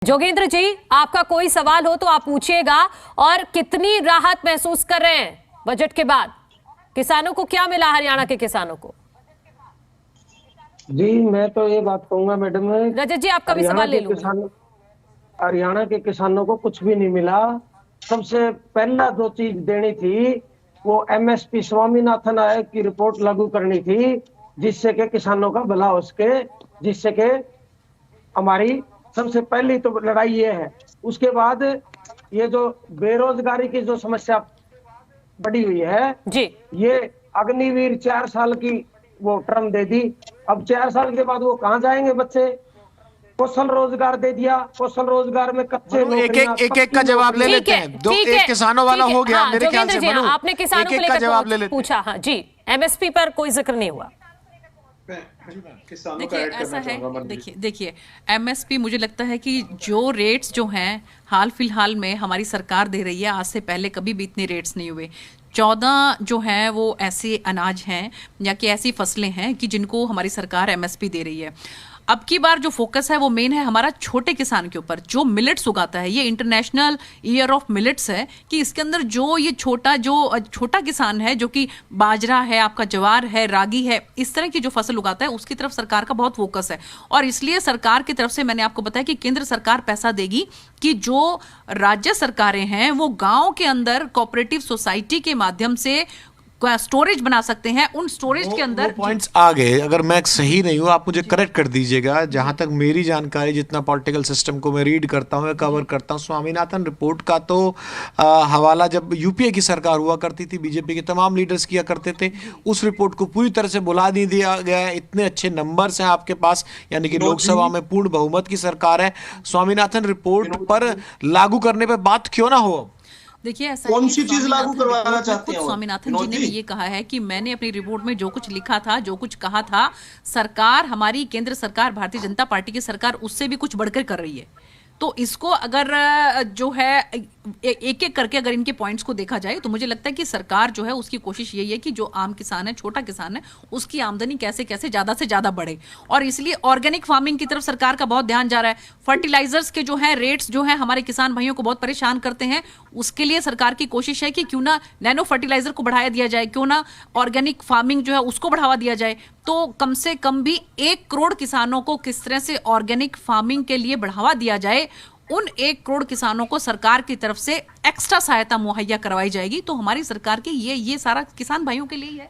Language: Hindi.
जोगेंद्र जी, आपका कोई सवाल हो तो आप पूछिएगा। और कितनी राहत महसूस कर रहे हैं बजट के बाद? किसानों को क्या मिला, हरियाणा के किसानों को? जी, मैं तो ये बात कहूंगा मैडम, रजत जी, आपका भी हरियाणा सवाल ले के लूंगी। हरियाणा के किसानों को कुछ भी नहीं मिला। सबसे पहला जो चीज देनी थी वो एमएसपी स्वामीनाथन आयोग की रिपोर्ट लागू करनी थी, जिससे कि किसानों का भला हो सके। जिससे कि हमारी सबसे पहली तो लड़ाई ये है। उसके बाद ये जो बेरोजगारी की जो समस्या बढ़ी हुई है, जी, ये अग्निवीर 4 साल की वो टर्म दे दी। अब 4 साल के बाद वो कहाँ जाएंगे बच्चे? कौशल रोजगार दे दिया। कौशल रोजगार में कच्चे मनु, एक नौकरियां, एक एक एक पक्की का जवाब ले नौकरियां। लेते हैं। दो ठीक एक है, किसानों वाला ठीक है। हो गया हाँ, मेरे ख्याल जोगेंद्र से। जी, मनु, आपने किसानों एक को एक का लेकर जवाब ले लेते हैं। पूछा। हाँ जी, एमएसपी पर कोई जिक्र नहीं हुआ। देखिए ऐसा है, देखिए एमएसपी, मुझे लगता है कि जो रेट्स जो हैं हाल फिलहाल में हमारी सरकार दे रही है, आज से पहले कभी भी इतने रेट्स नहीं हुए। 14 जो हैं वो ऐसे अनाज हैं या कि ऐसी फसलें हैं कि जिनको हमारी सरकार एमएसपी दे रही है। अब की बार जो फोकस है वो मेन है हमारा छोटे किसान के ऊपर, जो मिलेट्स उगाता है। ये इंटरनेशनल ईयर ऑफ मिलेट्स है कि इसके अंदर जो ये छोटा किसान है, जो कि बाजरा है, आपका ज्वार है, रागी है, इस तरह की जो फसल उगाता है, उसकी तरफ सरकार का बहुत फोकस है। और इसलिए सरकार की तरफ से मैंने आपको बताया कि केंद्र सरकार पैसा देगी कि जो राज्य सरकारें हैं वो गांव के अंदर कोऑपरेटिव सोसाइटी के माध्यम से स्टोरेज बना सकते हैं। उन स्टोरेज के अंदर पॉइंट्स आ गए। अगर मैं सही नहीं हूँ, आप मुझे करेक्ट कर दीजिएगा। जहां तक मेरी जानकारी, जितना पॉलिटिकल सिस्टम को मैं रीड करता हूँ या कवर करता हूँ, स्वामीनाथन रिपोर्ट का तो हवाला जब यूपीए की सरकार हुआ करती थी, बीजेपी के तमाम लीडर्स किया करते थे। उस रिपोर्ट को पूरी तरह से भुला नहीं दिया गया है। इतने अच्छे नंबर्स हैं आपके पास, यानी कि लोकसभा में पूर्ण बहुमत की सरकार है। स्वामीनाथन रिपोर्ट पर लागू करने पर बात क्यों ना हो? देखिए, ऐसा कौन सी चीज लागू करवाना चाहते हैं? स्वामीनाथन जी ने भी ये कहा है कि मैंने अपनी रिपोर्ट में जो कुछ लिखा था, जो कुछ कहा था, सरकार, हमारी केंद्र सरकार, भारतीय जनता पार्टी की सरकार उससे भी कुछ बढ़कर कर रही है। तो इसको अगर जो है एक एक करके अगर इनके पॉइंट्स को देखा जाए तो मुझे लगता है कि सरकार जो है उसकी कोशिश यही है कि जो आम किसान है, छोटा किसान है, उसकी आमदनी कैसे कैसे ज्यादा से ज्यादा बढ़े। और इसलिए ऑर्गेनिक फार्मिंग की तरफ सरकार का बहुत ध्यान जा रहा है। फर्टिलाइजर्स के जो है रेट्स जो है हमारे किसान भाइयों को बहुत परेशान करते हैं। उसके लिए सरकार की कोशिश है कि क्यों ना नैनो फर्टिलाइजर को बढ़ाया दिया जाए, क्यों ना ऑर्गेनिक फार्मिंग जो है उसको बढ़ावा दिया जाए। तो कम से कम भी 1 करोड़ किसानों को किस तरह से ऑर्गेनिक फार्मिंग के लिए बढ़ावा दिया जाए, उन 1 करोड़ किसानों को सरकार की तरफ से एक्स्ट्रा सहायता मुहैया करवाई जाएगी। तो हमारी सरकार की ये सारा किसान भाइयों के लिए है।